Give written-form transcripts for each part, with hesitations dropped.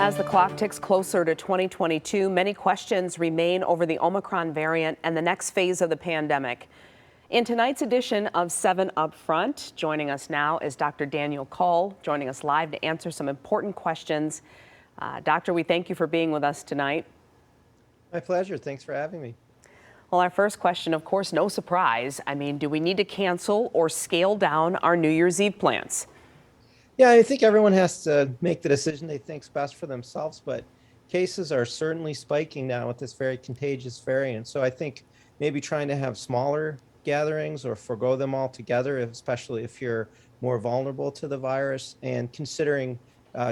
As the clock ticks closer to 2022, many questions remain over the Omicron variant and the next phase of the pandemic. In tonight's edition of 7 UpFront, joining us now is Dr. Daniel Kaul, joining us live to answer some important questions. Doctor, we thank you for being with us tonight. My pleasure. Thanks for having me. Well, our first question, of course, no surprise. Do we need to cancel or scale down our New Year's Eve plans? Yeah, I think everyone has to make the decision they think's best for themselves, but cases are certainly spiking now with this very contagious variant. So I think maybe trying to have smaller gatherings or forego them altogether, especially if you're more vulnerable to the virus, and considering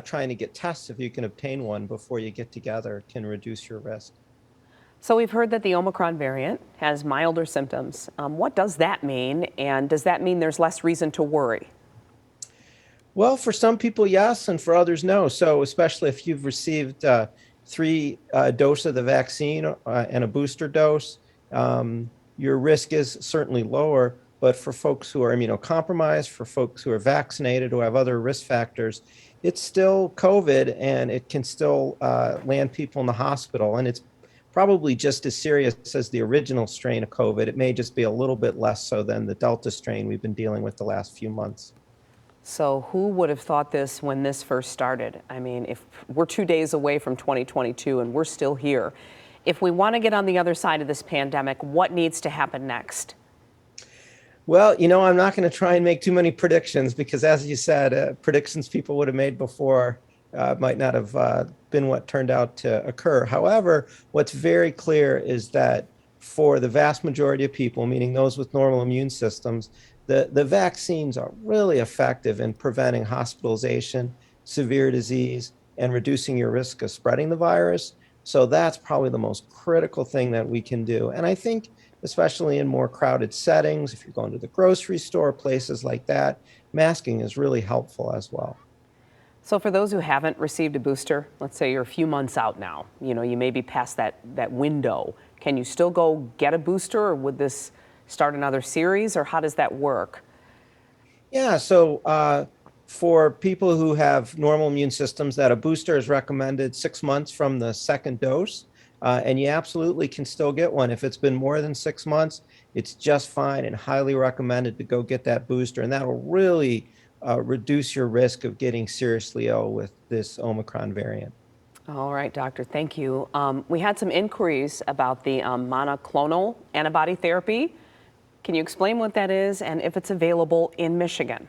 trying to get tests if you can obtain one before you get together can reduce your risk. So we've heard that the Omicron variant has milder symptoms. What does that mean? And does that mean there's less reason to worry? Well, for some people, yes, and for others, no. So especially if you've received 3 doses of the vaccine and a booster dose, your risk is certainly lower. But for folks who are immunocompromised, for folks who are vaccinated, who have other risk factors, it's still COVID, and it can still land people in the hospital. And it's probably just as serious as the original strain of COVID. It may just be a little bit less so than the Delta strain we've been dealing with the last few months. So who would have thought this when this first started? If we're 2 days away from 2022 and we're still here, if we want to get on the other side of this pandemic, what needs to happen next? Well, I'm not going to try and make too many predictions because, as you said, predictions people would have made before might not have been what turned out to occur. However, what's very clear is that for the vast majority of people, meaning those with normal immune systems, the vaccines are really effective in preventing hospitalization, severe disease, and reducing your risk of spreading the virus. So that's probably the most critical thing that we can do. And I think especially in more crowded settings, if you're going to the grocery store, places like that, masking is really helpful as well. So for those who haven't received a booster, let's say you're a few months out now, you may be past that window. Can you still go get a booster, or would this start another series, or how does that work? Yeah, so for people who have normal immune systems, that a booster is recommended 6 months from the second dose, and you absolutely can still get one. If it's been more than 6 months, it's just fine and highly recommended to go get that booster, and that'll really reduce your risk of getting seriously ill with this Omicron variant. All right, doctor, thank you. We had some inquiries about the monoclonal antibody therapy. Can you explain what that is and if it's available in Michigan?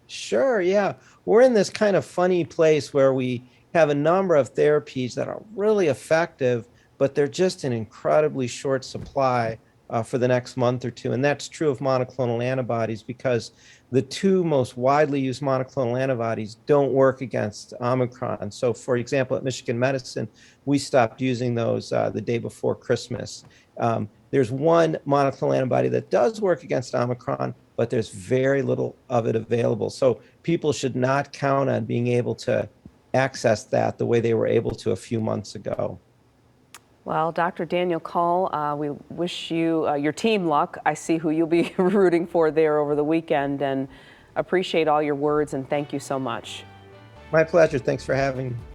Sure, yeah. We're in this kind of funny place where we have a number of therapies that are really effective, but they're just in incredibly short supply for the next month or two. And that's true of monoclonal antibodies because the 2 most widely used monoclonal antibodies don't work against Omicron. So, for example, at Michigan Medicine, we stopped using those the day before Christmas. There's one monoclonal antibody that does work against Omicron, but there's very little of it available. So people should not count on being able to access that the way they were able to a few months ago. Well, Dr. Daniel Kaul, we wish you, your team luck. I see who you'll be rooting for there over the weekend, and appreciate all your words, and thank you so much. My pleasure. Thanks for having me.